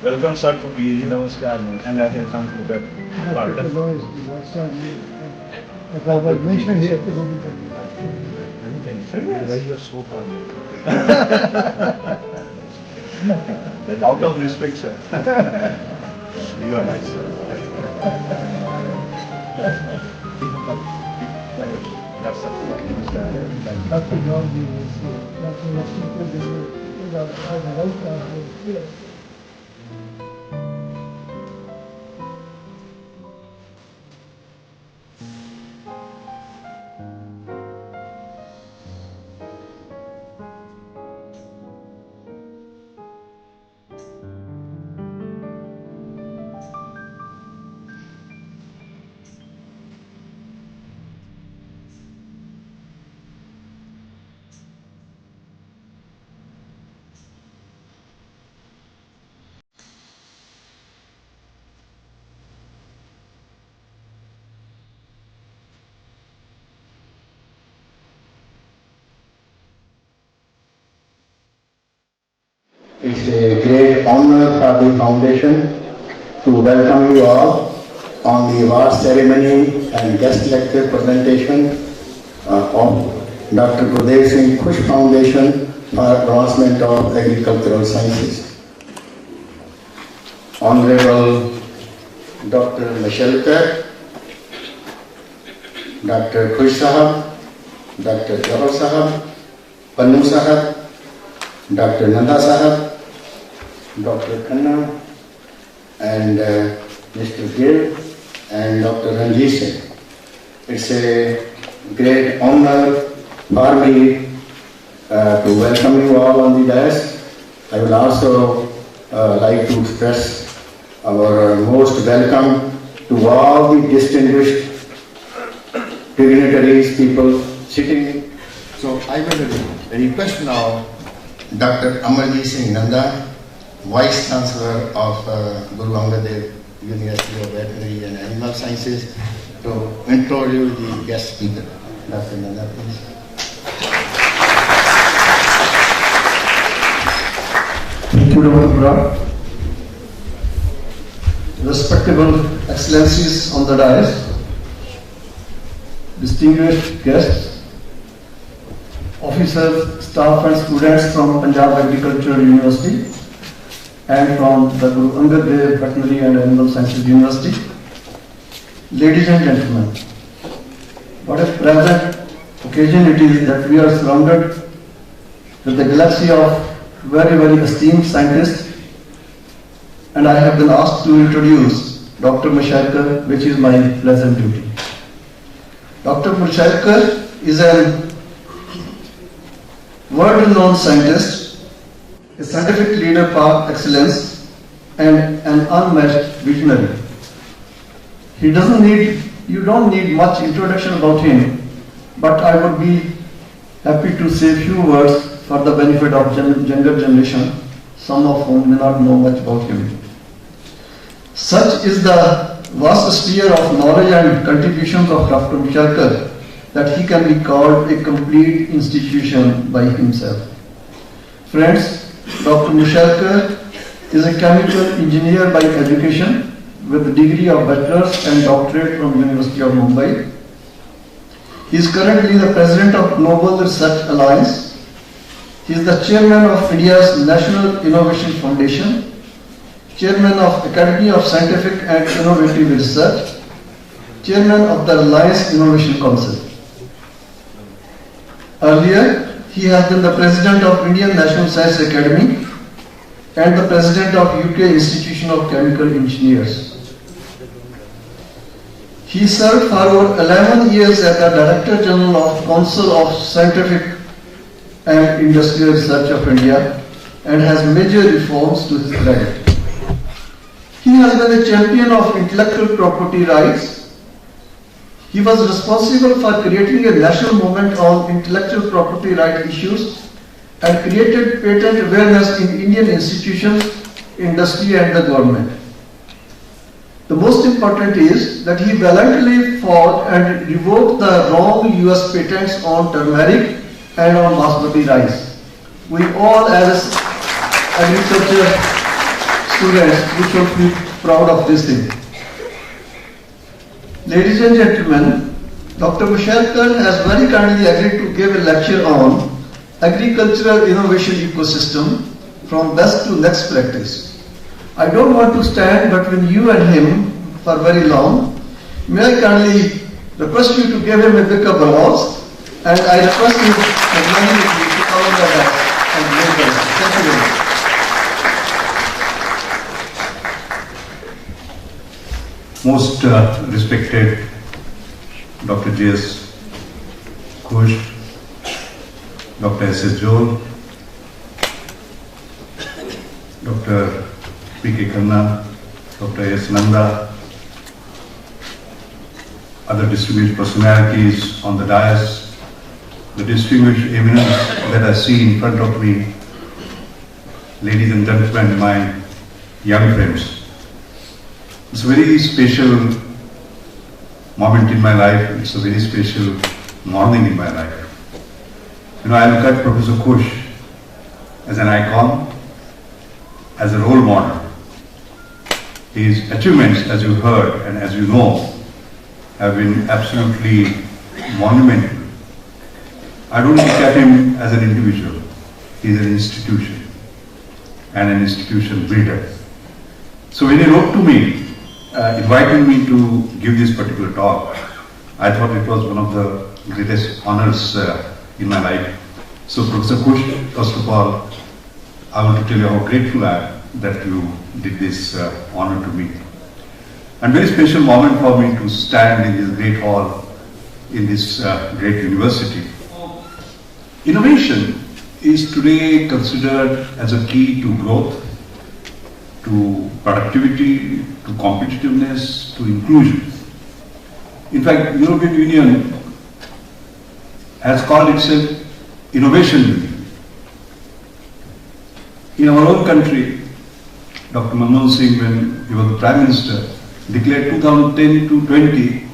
Welcome, sir, to PG. Namaskar, and I have come to that. If I was mentioned here, it would Why you are so far? Out of respect, sir. You are nice, sir. Yes, sir. Dr. John D. was Dr. Mashelkar. It's a great honor for the foundation to welcome you all on the award ceremony and guest lecture presentation of Dr. Gurdev Singh Khush Foundation for Advancement of Agricultural Sciences. Honorable Dr. Mashelkar, Dr. Khush Sahab, Dr. Jawhar Sahab, Pannu Sahab, Dr. Nanda Sahab, Dr. Khanna, and Mr. Gill, and Dr. Ranjit Singh. It's a great honor for me to welcome you all on the dais. I would also like to express our most welcome to all the distinguished dignitaries, people sitting. So I will request now Dr. Amarjit Singh Nanda, Vice Chancellor of Guru Angad Dev University of Veterinary and Animal Sciences, to introduce the guest speaker. Dr. Nanda, please. Thank you, Dr. Bra. Respectable Excellencies on the dais, distinguished guests, officers, staff and students from Punjab Agricultural University and from the Guru Angad Dev Veterinary and Animal Sciences University. Ladies and gentlemen, what a pleasant occasion it is that we are surrounded with the galaxy of very, very esteemed scientists, and I have been asked to introduce Dr. Mashelkar, which is my pleasant duty. Dr. Mashelkar is a world-renowned scientist, a scientific leader par excellence, and an unmatched visionary. You don't need much introduction about him, but I would be happy to say a few words for the benefit of younger generation, some of whom may not know much about him. Such is the vast sphere of knowledge and contributions of Dr. Mashelkar that he can be called a complete institution by himself. Friends, Dr. Mashelkar is a chemical engineer by education with a degree of bachelor's and doctorate from University of Mumbai. He is currently the president of Global Research Alliance. He is the chairman of India's National Innovation Foundation, chairman of Academy of Scientific and Innovative Research, chairman of the Reliance Innovation Council. Earlier, he has been the president of Indian National Science Academy and the president of UK Institution of Chemical Engineers. He served for over 11 years as the Director General of Council of Scientific and Industrial Research of India and has major reforms to his credit. He has been a champion of intellectual property rights. He was responsible for creating a national movement on intellectual property right issues and created patent awareness in Indian institutions, industry and the government. The most important is that he valiantly fought and revoked the wrong US patents on turmeric and on basmati rice. We all as agriculture students who should be proud of this thing. Ladies and gentlemen, Dr. Mashelkar has very kindly agreed to give a lecture on agricultural innovation ecosystem from best to next practice. I don't want to stand between you and him for very long. May I kindly request you to give him a big applause, and I request you magnanimously to cover the desk and give us. Thank you very much. Most respected Dr. J.S. Khush, Dr. S.S. Joel, Dr. P.K. Khanna, Dr. S. Nanda, other distinguished personalities on the dais, the distinguished eminence that I see in front of me, ladies and gentlemen, my young friends. It's a very special moment in my life. It's a very special morning in my life. You know, I look at Professor Khush as an icon, as a role model. His achievements, as you heard and as you know, have been absolutely monumental. I don't look at him as an individual. He's an institution and an institution builder. So when he wrote to me, inviting me to give this particular talk, I thought it was one of the greatest honors in my life. So Professor Khush, first of all, I want to tell you how grateful I am that you did this honor to me. And very special moment for me to stand in this great hall, in this great university. Innovation is today considered as a key to growth, to productivity, to competitiveness, to inclusion. In fact, the European Union has called itself Innovation Union. In our own country, Dr. Singh, when he was the Prime Minister, declared 2010 to 20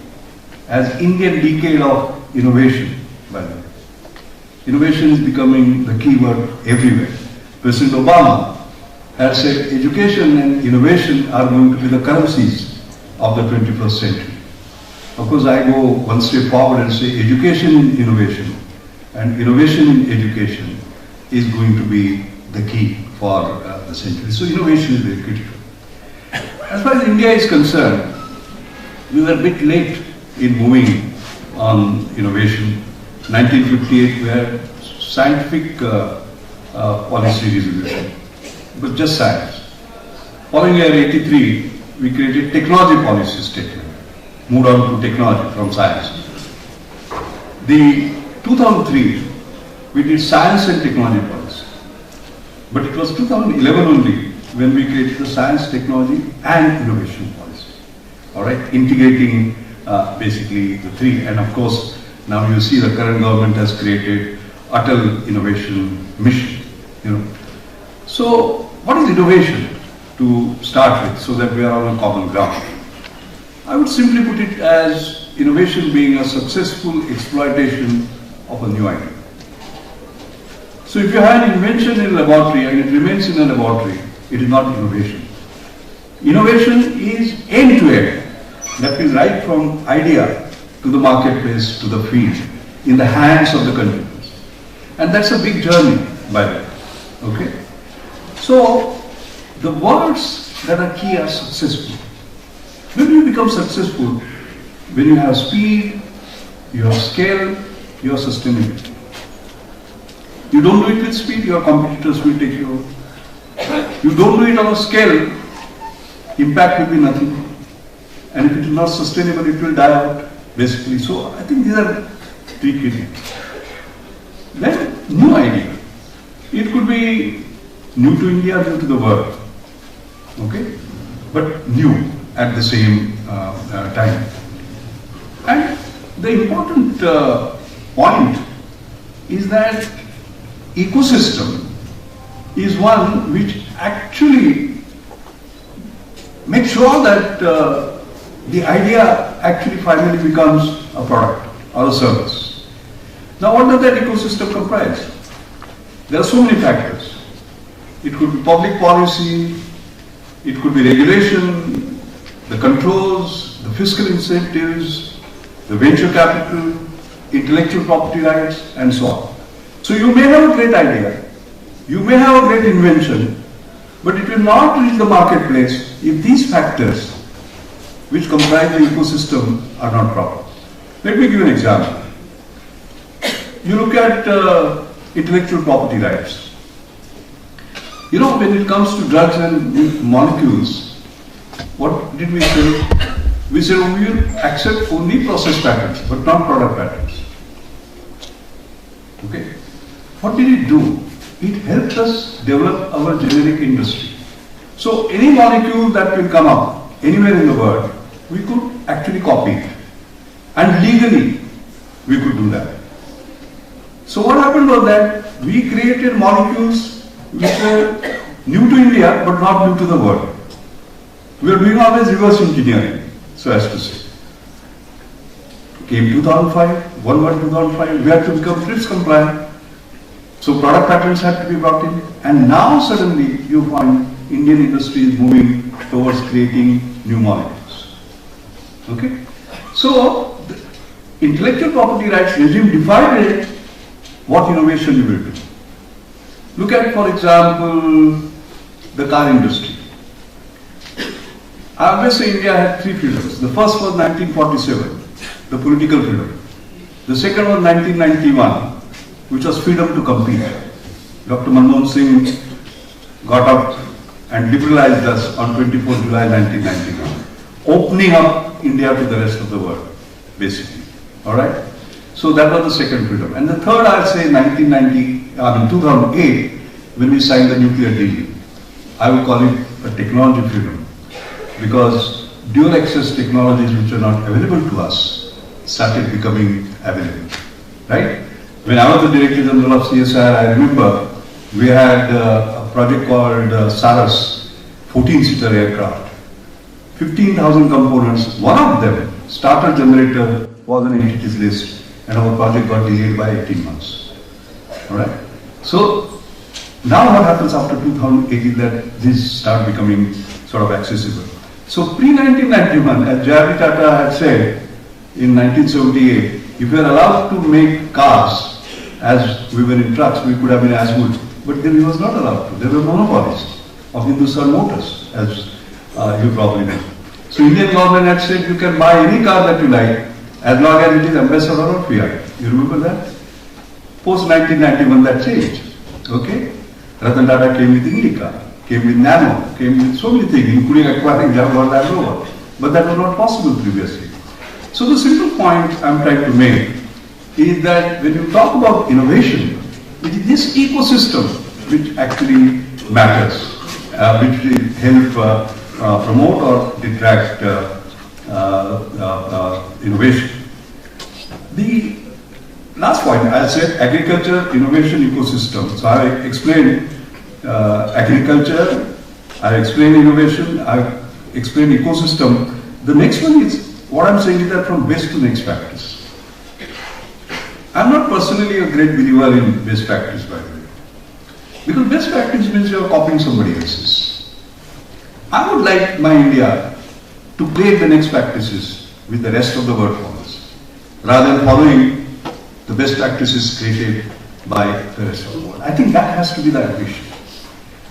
as Indian Decade of Innovation, by the way. Innovation is becoming the key word everywhere. President Obama has said education and innovation are going to be the currencies of the 21st century. Of course, I go one step forward and say education in innovation and innovation in education is going to be the key for the century. So innovation is very critical. As far as India is concerned, we were a bit late in moving on innovation. 1958 we had scientific policy resolution. It was just science. Following year 83, we created technology policy statement. Moved on to technology from science. The 2003, we did science and technology policy. But it was 2011 only when we created the science, technology and innovation policy. All right, integrating basically the three. And of course, now you see the current government has created Atal Innovation Mission. You know, so what is innovation to start with, so that we are on a common ground? I would simply put it as innovation being a successful exploitation of a new idea. So if you have an invention in a laboratory and it remains in a laboratory, it is not innovation. Innovation is end-to-end. That is right from idea to the marketplace, to the field, in the hands of the consumers. And that's a big journey, by the way. Okay? So, the words that are key are successful. When you become successful, when you have speed, you have scale, you have sustainability. You don't do it with speed, your competitors will take you over. You don't do it on a scale, impact will be nothing. And if it is not sustainable, it will die out, basically. So I think these are three key things. Then, new idea. It could be new to India, new to the world. Okay? But new at the same time. And the important point is that ecosystem is one which actually makes sure that the idea actually finally becomes a product or a service. Now what does that ecosystem comprise? There are so many factors. It could be public policy, it could be regulation, the controls, the fiscal incentives, the venture capital, intellectual property rights, and so on. So you may have a great idea, you may have a great invention, but it will not reach the marketplace if these factors which comprise the ecosystem are not proper. Let me give you an example. You look at intellectual property rights. You know, when it comes to drugs and molecules, what did we say? We said we will accept only process patents, but not product patents. Okay? What did it do? It helped us develop our generic industry. So any molecule that will come up anywhere in the world, we could actually copy it. And legally, we could do that. So what happened was that we created molecules which were new to India, but not new to the world. We are doing always reverse engineering, so as to say. Came 2005, 2005, we had to become TRIPS compliant. So product patents had to be brought in, and now suddenly you find Indian industry is moving towards creating new molecules. Okay? So the intellectual property rights regime defined what innovation you will do. Look at, for example, the car industry. I always say India had three freedoms. The first was 1947, the political freedom. The second was 1991, which was freedom to compete. Dr. Manmohan Singh got up and liberalized us on 24 July 1991, opening up India to the rest of the world, basically. Alright? So that was the second freedom. And the third, I'd say, 2008, when we signed the nuclear deal. I would call it a technology freedom, because dual access technologies which are not available to us started becoming available. Right? When I was the Director General of CSIR, I remember we had a project called Saras, 14-seater aircraft. 15,000 components, one of them, starter generator, was on entities list, and our project got delayed by 18 months. Alright? So, now what happens after 2008 is that these start becoming sort of accessible. So, pre-1991, as J.R.D. Tata had said in 1978, if we are allowed to make cars as we were in trucks, we could have been as good. But then he was not allowed to. There were monopolies of Hindustan Motors, as you probably know. So Indian government had said you can buy any car that you like as long as it is Ambassador or Fiat. You remember that? Post 1991 that changed. Okay? Ratan Tata came with Indica, came with Nano, came with so many things, including acquiring Jaguar Land Rover. But that was not possible previously. So the simple point I'm trying to make is that when you talk about innovation, it is this ecosystem which actually matters, which will help promote or detract innovation. The last point, I said agriculture, innovation, ecosystem. So I explained agriculture, I explained innovation, I explained ecosystem. The next one is, what I'm saying is that from best to next practice. I'm not personally a great believer in best practice, by the way. Because best practice means you're copying somebody else's. I would like my India to create the next practices with the rest of the world follows, rather than following the best practices created by the rest of the world. I think that has to be the ambition.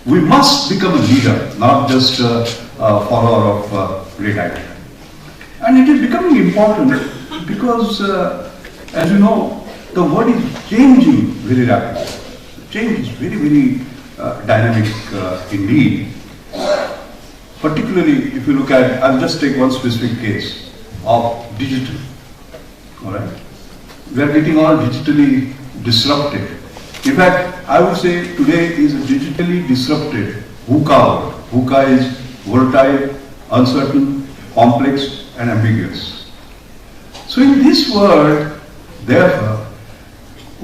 We must become a leader, not just a follower of great idea. And it is becoming important because, as you know, the world is changing very rapidly. Change is very, very dynamic indeed. Particularly if you look at, I'll just take one specific case of digital. Alright? We are getting all digitally disrupted. In fact, I would say today is a digitally disrupted VUCA world. VUCA is volatile, uncertain, complex, and ambiguous. So in this world, therefore,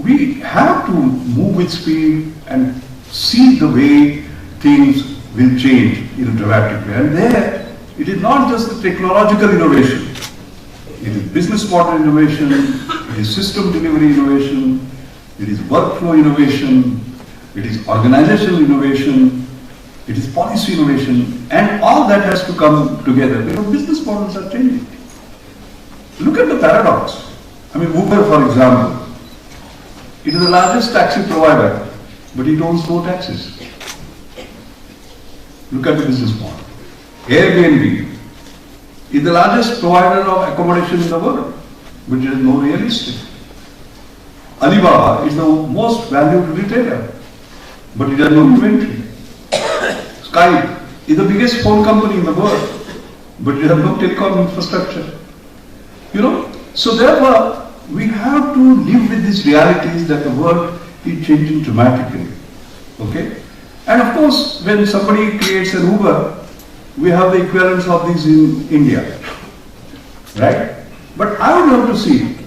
we have to move with speed and see the way things will change in a dramatic way. And there, it is not just the technological innovation. It is business model innovation, it is system delivery innovation, it is workflow innovation, it is organizational innovation, it is policy innovation, and all that has to come together because business models are changing. Look at the paradox. I mean, Uber, for example, it is the largest taxi provider, but it owns no taxes. Look at the business model. Airbnb is the largest provider of accommodation in the world, but it has no real estate. Alibaba is the most valued retailer, but it has no inventory. Skype is the biggest phone company in the world, but it has no telecom infrastructure. You know, so therefore we have to live with these realities that the world is changing dramatically. Okay, and of course, when somebody creates an Uber, we have the equivalents of these in India, right? But I would love to see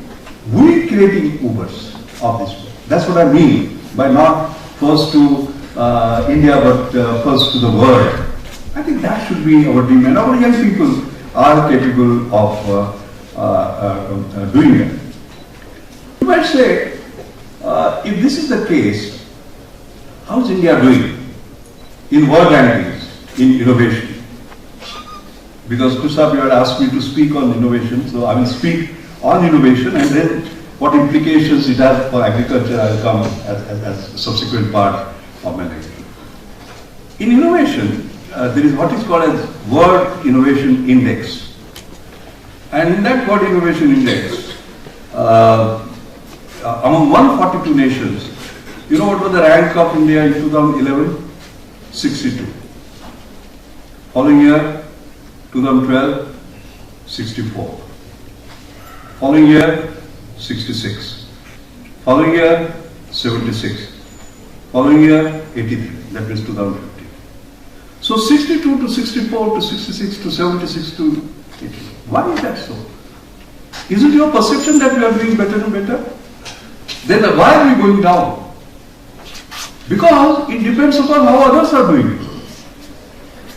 we creating Ubers of this world. That's what I mean by not first to India, but first to the world. I think that should be our dream, and our young people are capable of doing it. You might say, if this is the case, how is India doing in world rankings in innovation? Because Khush, you had asked me to speak on innovation, so I will speak on innovation, and then what implications it has for agriculture I will come as a subsequent part of my lecture. In innovation, there is what is called as World Innovation Index. And in that World Innovation Index, among 142 nations, you know what was the rank of India in 2011? 62. Following year, 2012, 64. Following year, 66. Following year, 76. Following year, 83. That is 2015. So 62 to 64 to 66 to 76 to 80. Why is that so? Is it your perception that we are doing better and better? Then why are we going down? Because it depends upon how others are doing it.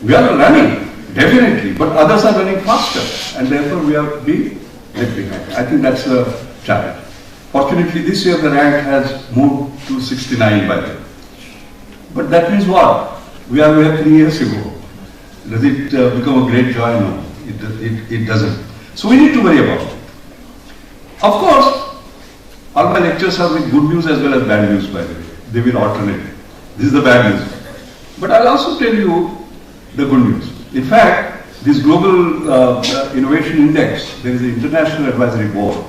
We are running, definitely, but others are running faster, and therefore we are being left behind. I think that's a challenge. Fortunately, this year the rank has moved to 69 by then. But that means what? We are where 3 years ago. Does it become a great joy? No, it doesn't. So we need to worry about it. Of course, all my lectures are with good news as well as bad news, by the way. They will alternate. This is the bad news. But I'll also tell you the good news. In fact, this Global Innovation Index, there is an International Advisory Board.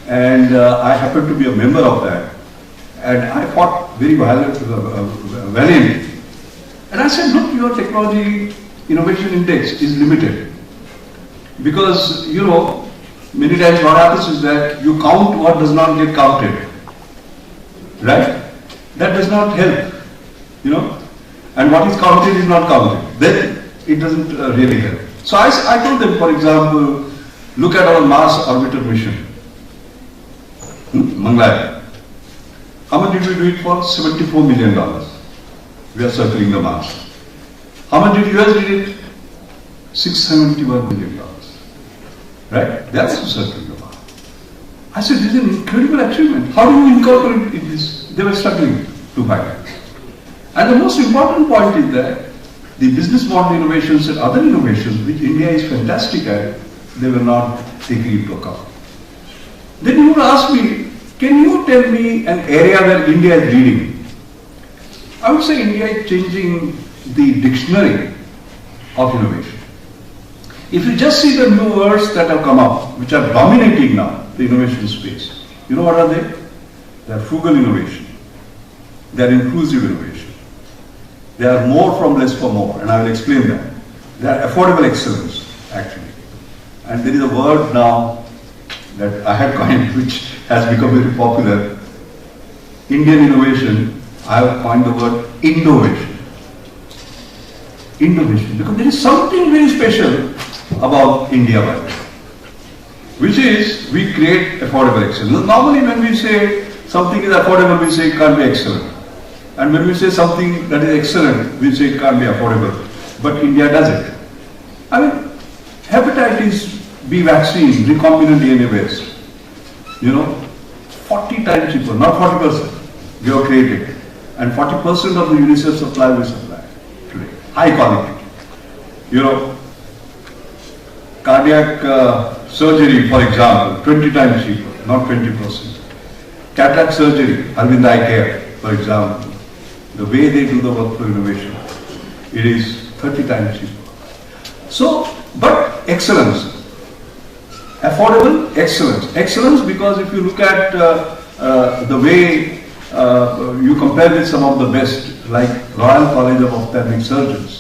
And I happen to be a member of that. And I fought very valiantly. And I said, look, your technology innovation index is limited. Because, you know, many times what happens is that you count what does not get counted. Right? That does not help, you know. And what is counted is not counted. Then it doesn't really help. So I told them, for example, look at our Mars orbiter mission. Mangalyaan. How much did we do it for? $74 million. We are circling the Mars. How much did US did it? $671 million. Right? They are also circling the Mars. I said, this is an incredible achievement. How do you incorporate in this? They were struggling to find it. And the most important point is that the business model innovations and other innovations, which India is fantastic at, they were not taken into account. Then you would ask me, can you tell me an area where India is leading? I would say India is changing the dictionary of innovation. If you just see the new words that have come up, which are dominating now the innovation space, you know what are they? They are frugal innovation. They are inclusive innovation. They are more from less for more, and I will explain that. They are affordable excellence, actually. And there is a word now that I have coined, which has become very popular. Indian innovation, I have coined the word innovation. Innovation, because there is something very special about India, by the way, which is we create affordable excellence. Normally when we say something is affordable, we say it can't be excellent. And when we say something that is excellent, we say it can't be affordable. But India does it. I mean, hepatitis B vaccine, recombinant DNA based, you know, 40 times cheaper, not 40%, we have created. And 40% of the UNICEF supply we supply today. high quality. You know, cardiac surgery, for example, 20 times cheaper, not 20%. Cataract surgery, Arvind Eye Care, for example, the way they do the workflow innovation, it is 30 times cheaper. So, but excellence, affordable excellence. Excellence because if you look at the way you compare with some of the best, like Royal College of Ophthalmic Surgeons,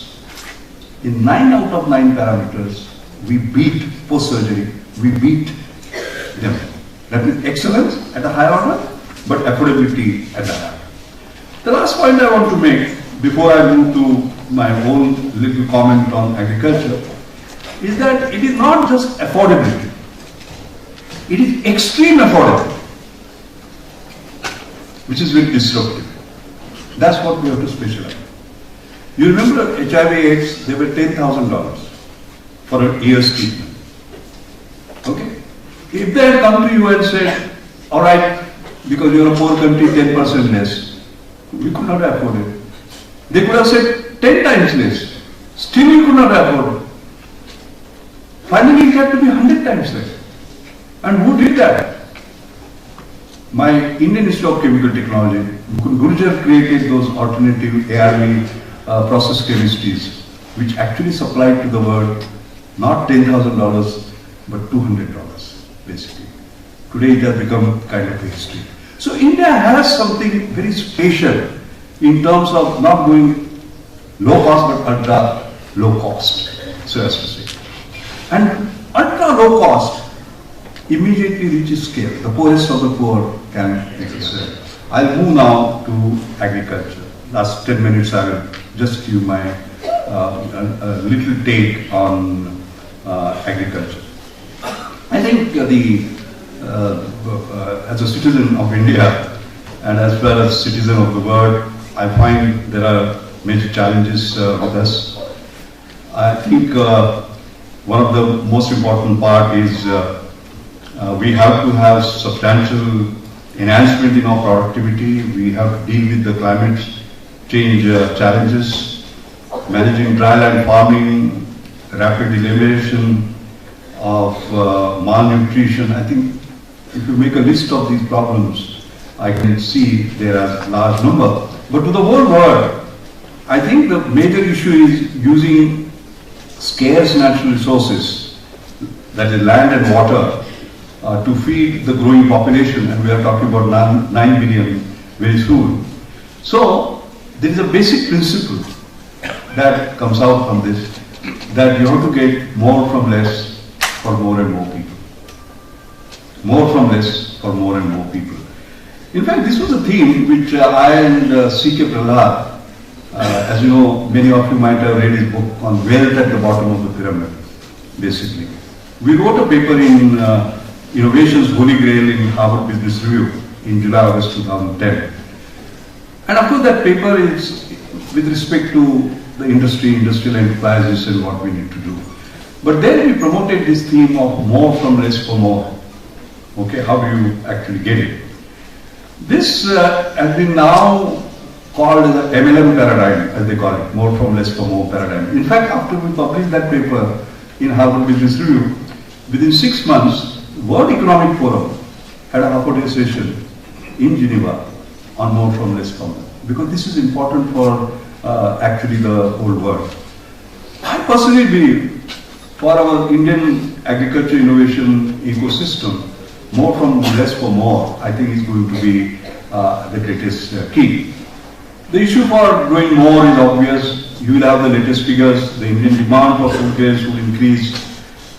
in 9 out of 9 parameters, we beat post-surgery, we beat them. That means excellence at a higher order, but affordability at a higher. The last point I want to make before I move to my own little comment on agriculture is that it is not just affordability, it is extreme affordability, which is very disruptive. That's what we have to specialize. You remember HIV/AIDS, they were $10,000 for a year's treatment. Okay? If they had come to you and said, all right, because you're a poor country, 10% less, we could not afford it. They could have said 10 times less. Still we could not afford it. Finally it had to be 100 times less. And who did that? My Indian Institute of Chemical Technology, Gurdev created those alternative ARV process chemistries, which actually supplied to the world not $10,000, but $200, basically. Today it has become kind of a history. So India has something very special in terms of not going low cost, but ultra low cost, so as to say. And ultra low cost immediately reaches scale. The poorest of the poor can excel. I'll move now to agriculture. Last 10 minutes I will just give my little take on agriculture. I think as a citizen of India and as well as citizen of the world, I find there are major challenges with us. I think one of the most important part is we have to have substantial enhancement in our productivity. We have to deal with the climate change challenges, managing dryland farming, rapid elimination of malnutrition. I think if you make a list of these problems, I can see there are a large number. But to the whole world, I think the major issue is using scarce natural resources, that is land and water, to feed the growing population, and we are talking about 9 billion very soon. So there is a basic principle that comes out from this, that you have to get more from less for more and more people. More from less for more and more people. In fact, this was a theme which I and C.K. Prahlad, as you know, many of you might have read his book on wealth at the bottom of the pyramid, basically. We wrote a paper in Innovation's Holy Grail in Harvard Business Review in July, August 2010. And of course that paper is with respect to the industry, industrial enterprises and what we need to do. But then we promoted this theme of more from less for more. Okay, how do you actually get it? This has been now called the MLM paradigm, as they call it, more from less for more paradigm. In fact, after we published that paper in Harvard Business Review, within 6 months, World Economic Forum had a half-day session in Geneva on more from less for more, because this is important for actually the whole world. I personally believe for our Indian agriculture innovation ecosystem, more from less for more, I think is going to be the greatest key. The issue for doing more is obvious. You will have the latest figures. The Indian demand for food grains will increase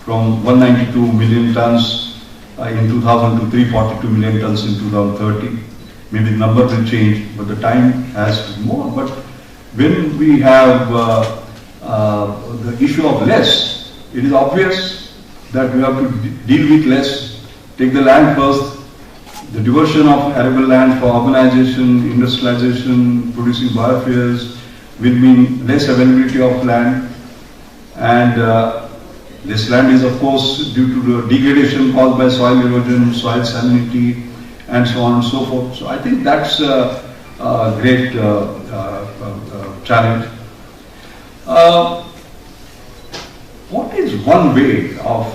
from 192 million tons in 2000 to 342 million tons in 2030. Maybe the number will change, but the time has to be more. But when we have the issue of less, it is obvious that we have to deal with less. Take the land first. The diversion of arable land for urbanization, industrialization, producing biofuels will mean less availability of land, and this land is of course due to the degradation caused by soil erosion, soil salinity and so on and so forth. So I think that's a great challenge. What is one way of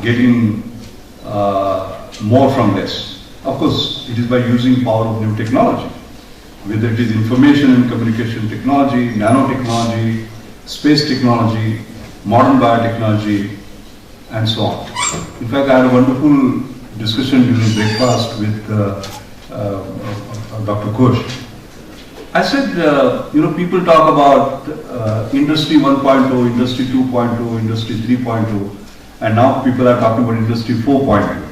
getting more from less? Of course, it is by using power of new technology, whether it is information and communication technology, nanotechnology, space technology, modern biotechnology, and so on. In fact, I had a wonderful discussion during breakfast with Dr. Khush. I said, people talk about Industry 1.0, Industry 2.0, Industry 3.0, and now people are talking about Industry 4.0,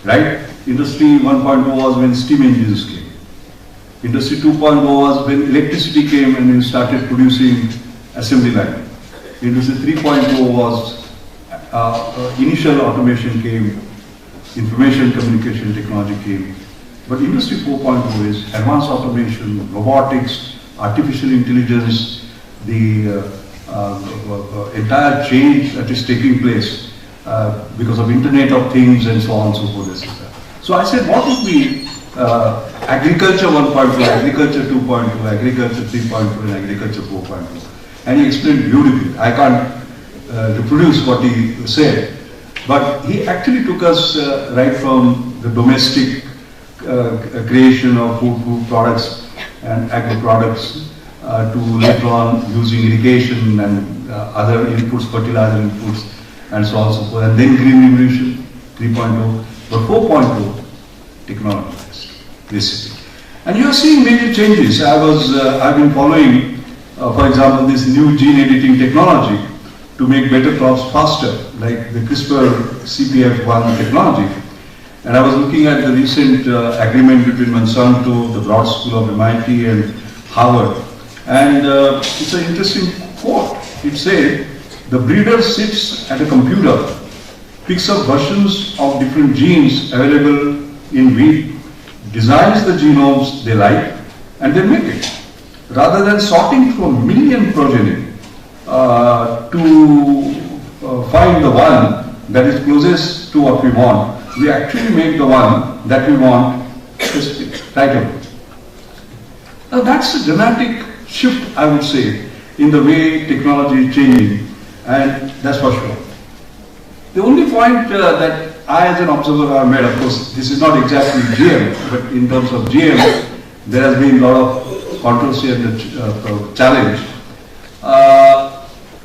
right? Industry 1.0 was when steam engines came. Industry 2.0 was when electricity came and you started producing assembly line. Industry 3.0 was initial automation came, information communication technology came. But Industry 4.0 is advanced automation, robotics, artificial intelligence, the entire change that is taking place because of Internet of Things and so on and so forth, etc. So I said, what would be agriculture 1.0, agriculture 2.0, agriculture 3.0 and agriculture 4.0? And he explained beautifully. I can't reproduce what he said, but he actually took us right from the domestic creation of food products and agri products to later on using irrigation and other inputs, fertilizer inputs and so on and so forth, and then green revolution 3.0, but 4.0 technology basically. And you are seeing major changes. I've been following, for example, this new gene editing technology to make better crops faster, like the CRISPR-CPF1 technology. And I was looking at the recent agreement between Monsanto, the Broad School of MIT and Harvard. And it's an interesting quote. It said, the breeder sits at a computer, picks up versions of different genes available in wheat, designs the genomes they like, and they make it. Rather than sorting through a million progeny to find the one that is closest to what we want, we actually make the one that we want right away. Now that's a dramatic shift, I would say, in the way technology is changing, and that's for sure. The only point that I as an observer have made, of course, this is not exactly GM, but in terms of GM, there has been a lot of controversy and challenge.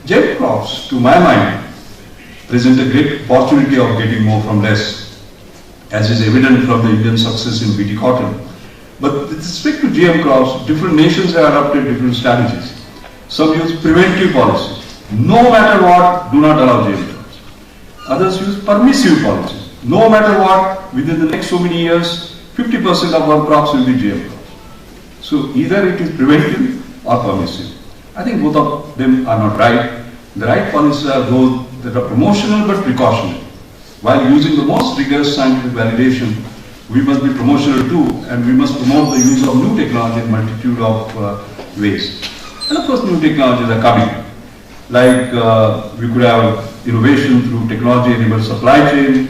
GM crops, to my mind, present a great opportunity of getting more from less, as is evident from the Indian success in BT cotton. But with respect to GM crops, different nations have adopted different strategies. Some use preventive policies. No matter what, do not allow GM crops. Others use permissive policies. No matter what, within the next so many years, 50% of our crops will be GM crops. So either it is preventive or permissive. I think both of them are not right. The right policies are those that are promotional but precautionary. While using the most rigorous scientific validation, we must be promotional too, and we must promote the use of new technology in multitude of ways. And of course, new technologies are coming. Like we could have innovation through technology-enabled supply chain,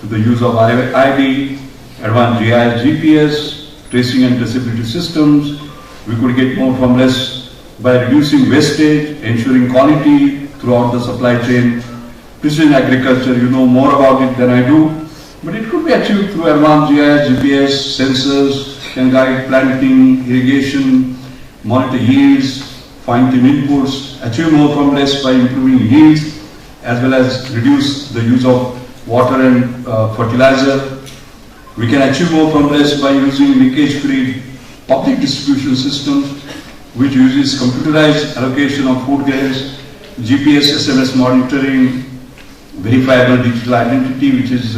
through the use of ID, advanced GIS, GPS, tracing and traceability systems. We could get more from less by reducing wastage, ensuring quality throughout the supply chain. Precision agriculture, you know more about it than I do, but it could be achieved through advanced GIS, GPS, sensors, can guide planting, irrigation, monitor yields, fine-tune inputs, achieve more from less by improving yields, as well as reduce the use of water and fertilizer. We can achieve more from less by using leakage-free public distribution systems, which uses computerized allocation of food grains, GPS, SMS monitoring, verifiable digital identity, which is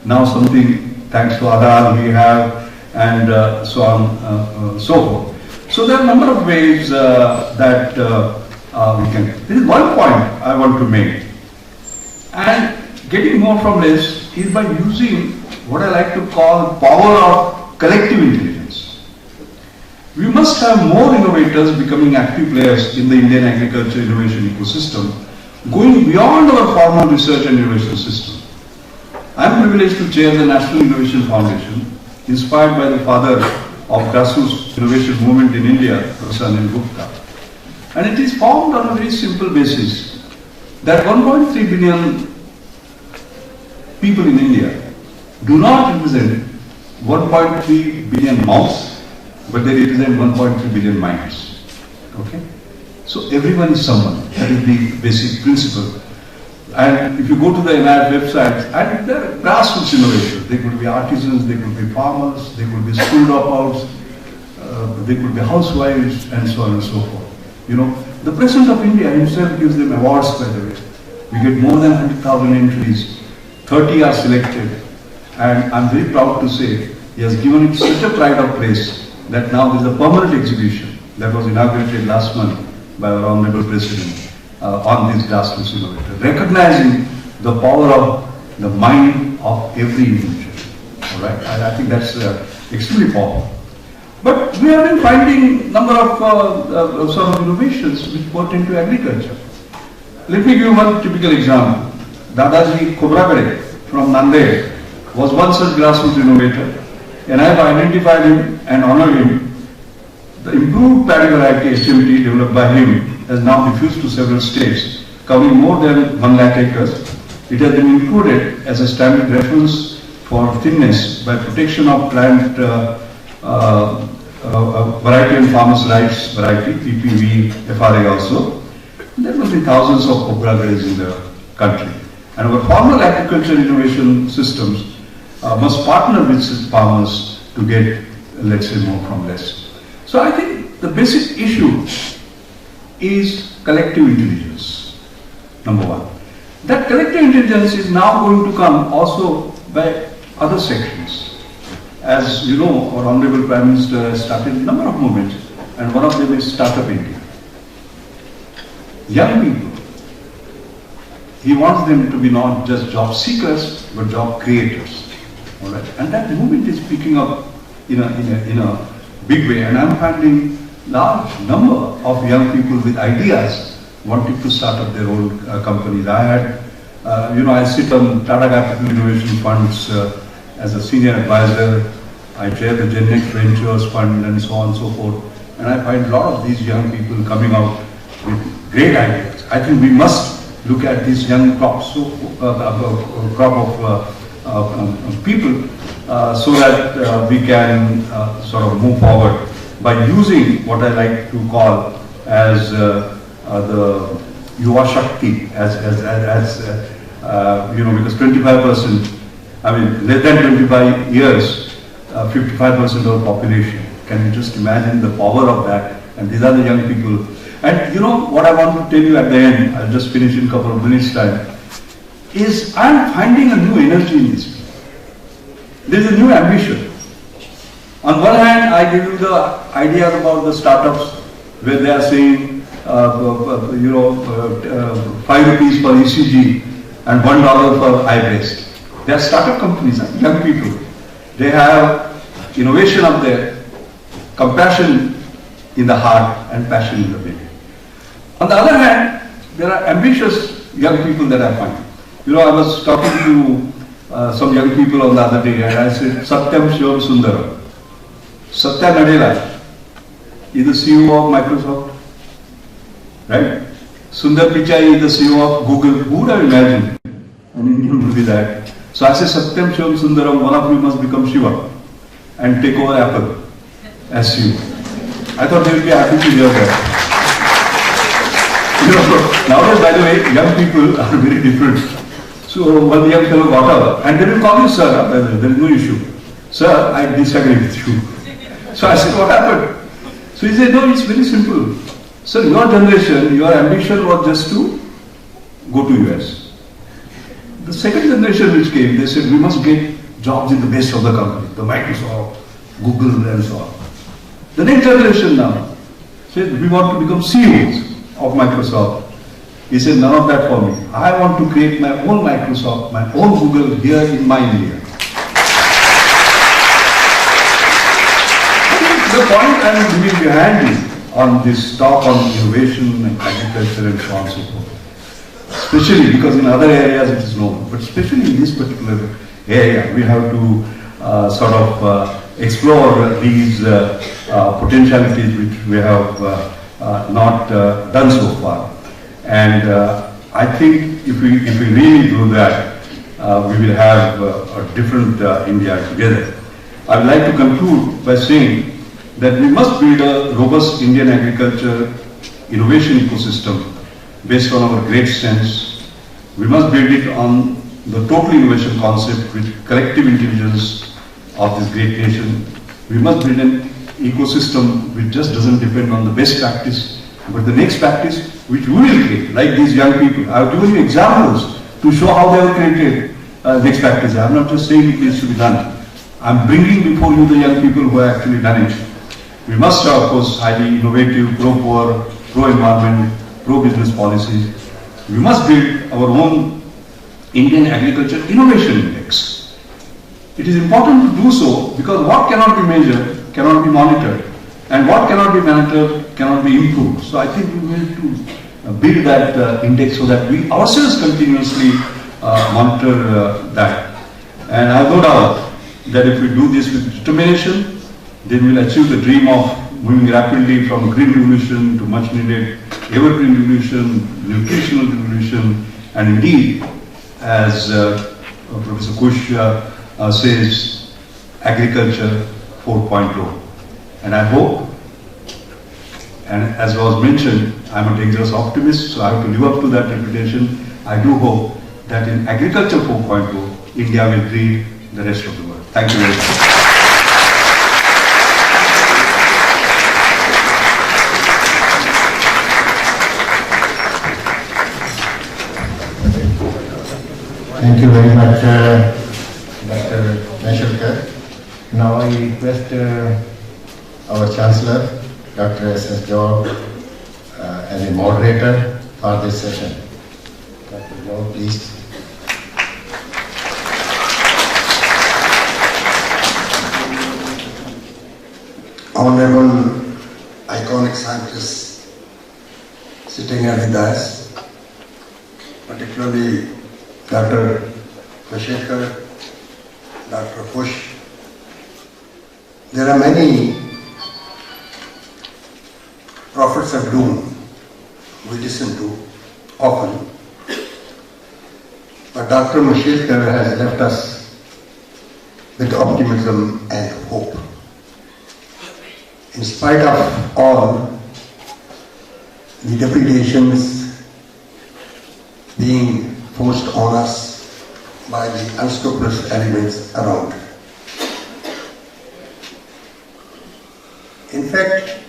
now something, thanks to Aadhaar, we have, and so on, so forth. So there are a number of ways that we can. This is one point I want to make. And getting more from less is by using what I like to call power of collective intelligence. We must have more innovators becoming active players in the Indian agriculture innovation ecosystem, going beyond our formal research and innovation system. I am privileged to chair the National Innovation Foundation, inspired by the father of grassroots innovation movement in India, Professor Anil Gupta. And it is formed on a very simple basis that 1.3 billion people in India do not represent 1.3 billion mouths, but they represent 1.3 billion minds. Okay? So everyone is someone. That is the basic principle. And if you go to the NIF website, and there are grassroots innovations. They could be artisans, they could be farmers, they could be school dropouts, they could be housewives, and so on and so forth. You know, the President of India himself gives them awards, by the way. We get more than 100,000 entries, 30 are selected, and I'm very proud to say he has given it such a pride of place that now there is a permanent exhibition that was inaugurated last month by our Honorable President on these grassroots innovators, recognizing the power of the mind of every individual. All right, I think that's extremely powerful. But we have been finding number of sort of innovations which pertain to agriculture. Let me give you one typical example. Dadaji Khobragade from Nanded was one such grassroots innovator, and I have identified him and honored him. The improved paddy variety HMT developed by him has now diffused to several states, covering more than 1 lakh acres. It has been included as a standard reference for thinness by protection of plant variety and farmers' rights variety, PPV, FRA also. There must be thousands of Khobragades in the country. And our formal agriculture innovation systems must partner with farmers to get, let's say, more from less. So I think the basic issue is collective intelligence, number one. That collective intelligence is now going to come also by other sections. As you know, our Honorable Prime Minister has started a number of movements, and one of them is Startup India. Young people, he wants them to be not just job seekers, but job creators. All right? And that movement is picking up in a big way, and I'm finding large number of young people with ideas wanting to start up their own companies. I had, I sit on Tata Capital Innovation Funds as a senior advisor. I chair the GenNext Ventures Fund and so on and so forth. And I find a lot of these young people coming out with great ideas. I think we must look at these young crops, crop of people so that we can sort of move forward by using what I like to call as the Yuva Shakti, because 25%, less than 25 years, 55% of the population. Can you just imagine the power of that? And these are the young people. And you know what I want to tell you at the end, I'll just finish in a couple of minutes time, is I'm finding a new energy in this people. There is a new ambition. On one hand, I give you the ideas about the startups where they are saying, 5 rupees for ECG and $1 for eye-based. They are startup companies, young people. They have innovation up there, compassion in the heart and passion in the belly. On the other hand, there are ambitious young people that I find. I was talking to some young people on the other day and I said, Satyam Shivam Sundaram. Satya Nadella is the CEO of Microsoft, right? Sundar Pichai is the CEO of Google. Who would have imagined an Indian would be that? So I said, Satyam Shivam Sundaram, one of you must become Shiva and take over Apple as CEO. I thought they would be happy to hear that. Nowadays, by the way, young people are very different. So one young fellow got up and they will call you sir, there is no issue. Sir, I disagree with you. So I said, what happened? So he said, no, it's very simple. Sir, your generation, your ambition was just to go to US. The second generation which came, they said, we must get jobs in the best of the company, the Microsoft, Google and so on. The next generation now said, we want to become CEOs of Microsoft. He said, none of that for me. I want to create my own Microsoft, my own Google here in my India. The point I am giving behind you on this talk on innovation and agriculture and so on and so forth, especially because in other areas it is known, but especially in this particular area, we have to sort of explore these potentialities which we have not done so far. And I think if we really do that, we will have a different India together. I would like to conclude by saying that we must build a robust Indian agriculture innovation ecosystem based on our great strengths. We must build it on the total innovation concept with collective intelligence of this great nation. We must build an ecosystem which just doesn't depend on the best practice, but the next practice which we will create, like these young people. I have given you examples to show how they have created next practice. I am not just saying it needs to be done. I am bringing before you the young people who have actually done it. We must have, of course, highly innovative, pro-poor, pro-environment, pro-business policies. We must build our own Indian Agriculture Innovation Index. It is important to do so because what cannot be measured cannot be monitored, and what cannot be monitored cannot be improved. So I think we need to build that index so that we ourselves continuously monitor that. And I have no doubt that if we do this with determination, then we will achieve the dream of moving rapidly from green revolution to much needed evergreen revolution, nutritional revolution, and indeed, as Professor Khush says, agriculture 4.0. And I hope, and as was mentioned, I'm a dangerous optimist, so I have to live up to that reputation. I do hope that in agriculture 4.0, India will lead the rest of the world. Thank you very much. Thank you very much, Dr. Mashelkar. Now I request our Chancellor, Dr. S.S. George, as a moderator for this session. Dr. George, please. Honorable iconic scientists sitting at the dais, particularly Dr. Mashelkar, Dr. Khush. There are many prophets of doom we listen to often, but Dr. Mashelkar has left us with optimism and hope. In spite of all the depredations being forced on us by the unscrupulous elements around. In fact,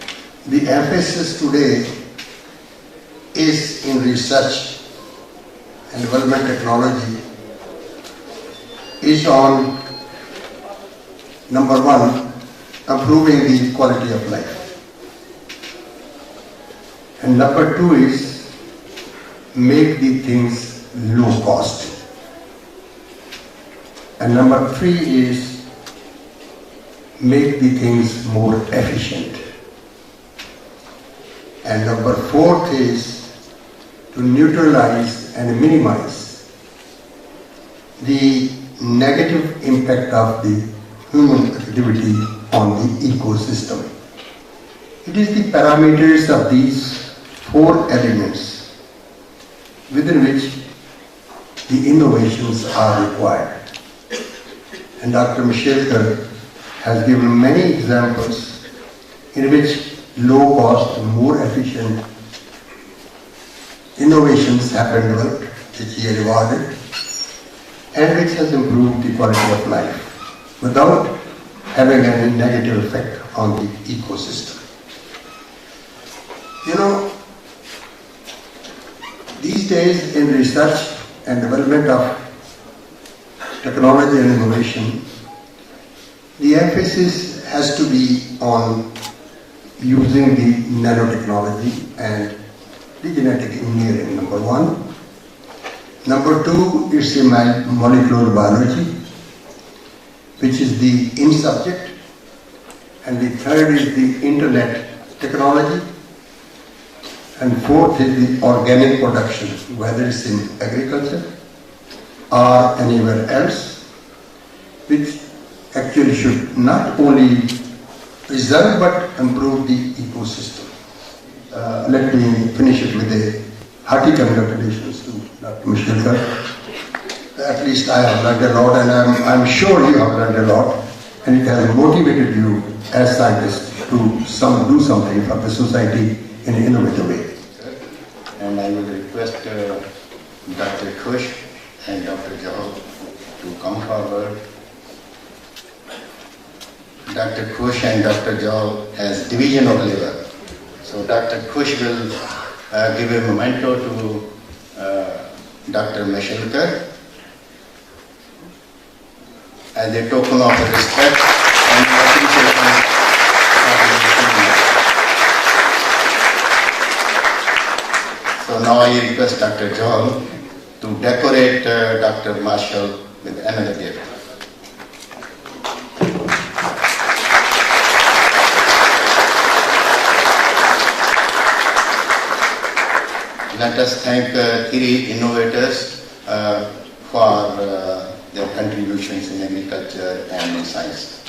the emphasis today is in research and development technology is on, number one, improving the quality of life. And number two is make the things low cost. And number three is make the things more efficient. And number fourth is to neutralize and minimize the negative impact of the human activity on the ecosystem. It is the parameters of these four elements within which the innovations are required. And Dr. Mashelkar has given many examples in which low cost and more efficient innovations have been developed, which he rewarded, and which has improved the quality of life without having any negative effect on the ecosystem. You know, these days in research and development of technology and innovation, the emphasis has to be on using the nanotechnology and the genetic engineering, number one. Number two is the molecular biology, which is the in subject. And the third is the internet technology. And fourth is the organic production, whether it's in agriculture or anywhere else, which actually should not only preserve but improve the ecosystem. let me finish it with a hearty congratulations to Dr. Mashelkar. At least I have learned a lot, and I'm sure you have learned a lot, and it has motivated you as scientists to do something for the society in an innovative way. And I will request Dr. Khush and Dr. Jawad to come forward. Dr. Khush and Dr. Jawad has division of labor. So Dr. Khush will give a memento to Dr. Mashelkar as a token of respect and appreciation for his achievement. So now I request Dr. Jawad to decorate Dr. Marshall with another gift. Let us thank three innovators for their contributions in agriculture and in science.